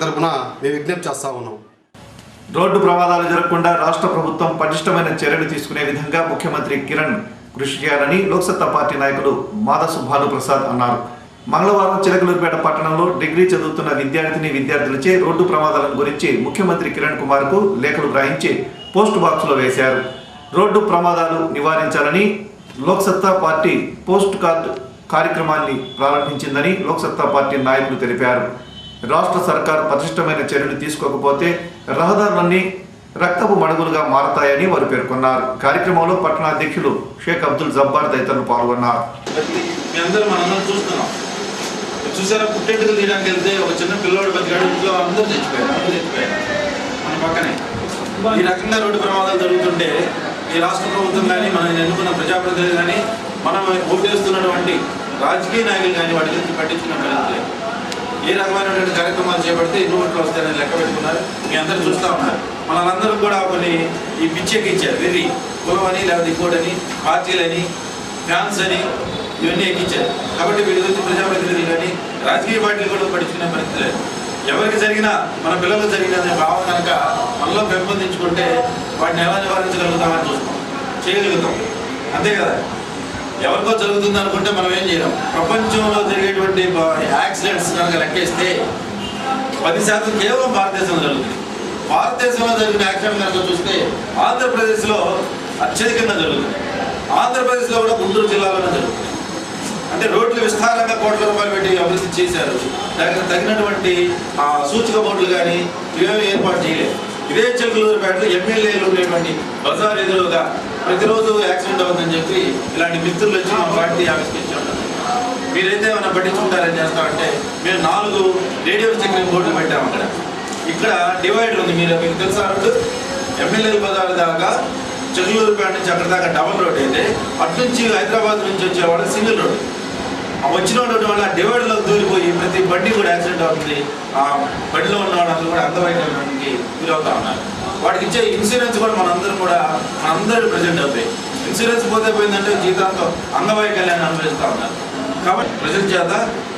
తరపున మేము విజ్ఞప్తి చేస్తా ఉన్నాం. రోడ్డు ప్రమాదాలు జరగకుండా రాష్ట్ర ప్రభుత్వం పటిష్టమైన చర్యలు తీసుకునే విధంగా ముఖ్యమంత్రి కిరణ్ కృషి చేయాలని లోక్సత్తా పార్టీ నాయకుడు మాదసు భానుప్రసాద్ అన్నారు. మంగళవారం చిలకలూరుపేట పట్టణంలో డిగ్రీ చదువుతున్న విద్యార్థులచే రోడ్డు ప్రమాదాలను గురించి ముఖ్యమంత్రి కిరణ్ కుమార్ కు లేఖలు రాయించి పోస్ట్ బాక్స్ లో వేశారు. రోడ్డు ప్రమాదాలు నివారించాలని లోక్సత్తా పార్టీ పోస్ట్ కార్డు కార్యక్రమాన్ని ప్రారంభించిందని లోక్సత్తా పార్టీ నాయకులు తెలిపారు. రాష్ట్ర సర్కార్ పటిష్టమైన చర్యలు తీసుకోకపోతే రహదారులన్నీ రక్తపు మడుగులుగా మారతాయని వారు పేర్కొన్నారు. కార్యక్రమంలో పట్టణ అధ్యక్షులు షేక్ అబ్దుల్ జబ్బార్ తదితరులు పాల్గొన్నారు. చూసారా, పుట్టెంటుకలు తీయడానికి వెళ్తే ఒక చిన్న పిల్లోడు బతికాడు, ఇంట్లో అందరూ చచ్చిపోయారు. మన పక్కనే ఈ రకంగా రోడ్డు ప్రమాదాలు జరుగుతుంటే ఈ రాష్ట్ర ప్రభుత్వం కానీ మనం ఎన్నుకున్న ప్రజాప్రతినిధులు కానీ మనం ఓటేస్తున్నటువంటి రాజకీయ నాయకులు కానీ వాటి గురించి పట్టించుకున్న పరిస్థితి ఏ రకమైనటువంటి కార్యక్రమాలు చేపడితే ఎన్ని ఓట్లు వస్తాయని లెక్క పెట్టుకున్నారు. మీ అందరూ చూస్తూ ఉన్నారు. మనందరూ కూడా కొన్ని ఈ పిచ్చెకి ఇచ్చారు. వెర్రి కులం అని, లేకపోతే ఇంకోటని, పార్టీలని, ఫ్యాన్స్ అని ఇవన్నీ ఎక్కించారు. కాబట్టి వీటి గురించి ప్రజాప్రతినిధులు కానీ రాజకీయ పార్టీలు కూడా పట్టించుకునే పరిస్థితి లేదు. ఎవరికి జరిగినా మన పిల్లలకు జరిగిన అనే భావం కనుక మనలో పెంపొందించుకుంటే వాటిని ఎలా నివారించగలుగుతామని చూస్తాం, చేయగలుగుతాం. అంతే కదా. ఎవరికో జరుగుతుంది అనుకుంటే మనం ఏం చేయలేం. ప్రపంచంలో జరిగేటువంటి యాక్సిడెంట్స్ కనుక లెక్కేస్తే 10% కేవలం భారతదేశంలో జరుగుతుంది. భారతదేశంలో జరిగిన యాక్సిడెంట్ కనుక చూస్తే ఆంధ్రప్రదేశ్లో అత్యధికంగా జరుగుతుంది. ఆంధ్రప్రదేశ్లో కూడా గుంటూరు జిల్లాలోనే జరుగుతుంది. అంటే రోడ్లు విస్తారంగా కోట్ల రూపాయలు పెట్టి అభివృద్ధి చేశారు. తగినటువంటి సూచిక బోర్డులు కానీ ఇవేమీ ఏర్పాటు చేయలేదు. ఇదే చిలకలూరుపేటలో ఎమ్మెల్యేలు ఉండేటువంటి బజార్ ఎదురుగా ప్రతిరోజు యాక్సిడెంట్ అవుతుందని చెప్పి ఇలాంటి మిత్రులు వచ్చి మా పార్టీ ఆఫీస్కి ఇచ్చి ఉంటారు. మీరైతే ఏమైనా పట్టించుకుంటారని చేస్తామంటే మేము 4 రేడియో చెకింగ్ బోర్డులు పెట్టాము. ఇక్కడ డివైడర్ ఉంది. మీకు తెలుసా, రోడ్డు ఎమ్మెల్యేల బజార్ దాకా చిలకలూరుపేట నుంచి అక్కడ దాకా డబుల్ రోడ్ అయితే అటు నుంచి హైదరాబాద్ నుంచి వచ్చేవాళ్ళు సింగిల్ రోడ్. వచ్చిన వల్ల డివైడర్లో దూరిపోయి ప్రతి బండి కూడా యాక్సిడెంట్ అవుతుంది. ఆ బండిలో ఉన్న వాళ్ళందరూ కూడా అంగవైకల్యానికి గురవుతా ఉన్నారు. వాటికి ఇచ్చే ఇన్సూరెన్స్ కూడా మనందరూ ప్రజెంట్ అవుతాయి. ఇన్సూరెన్స్ పోతే పోయిందంటే జీవితాంతం అంగవైకల్యాన్ని అనుభవిస్తూ ఉన్నారు. కాబట్టి ప్రజల చేత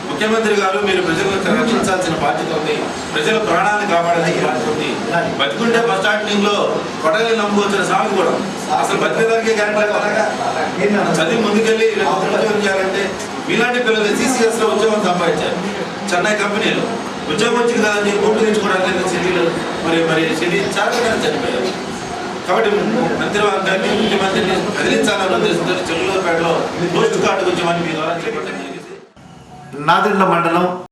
ముఖ్యమంత్రి గారు మీరు ప్రజలను రక్షించాల్సిన బాధ్యత ఉంది. ప్రజల ప్రాణాలను కాపాడాల్సిన బాధ్యత ఉంది. బతుకుంటే బస్ స్టాండింగ్లో కొడలి నమ్ము వచ్చిన సాగు కూడా అసలు బతికేదానికే గ్యారెంటీ చదివి ముందుకెళ్ళి ఉద్యోగం చేయాలంటే మీలాంటి పిల్లలు CCS లో ఉద్యోగం సంపాదించారు. చెన్నై కంపెనీలో ఉద్యోగం వచ్చింది కదని గుర్తు తెచ్చుకోవడానికి సిటీలు మరి సిటీ చాలా చనిపోయారు. కాబట్టి మంత్రివర్గాన్ని ముఖ్యమంత్రిని కదిలించాలన్న ఉద్దేశంతో చిలకలూరుపేటలో పోస్ట్ కార్డు ఉద్యమాన్ని మీ ద్వారా చేపట్టడం జరిగింది. నాదెండ్ల మండలం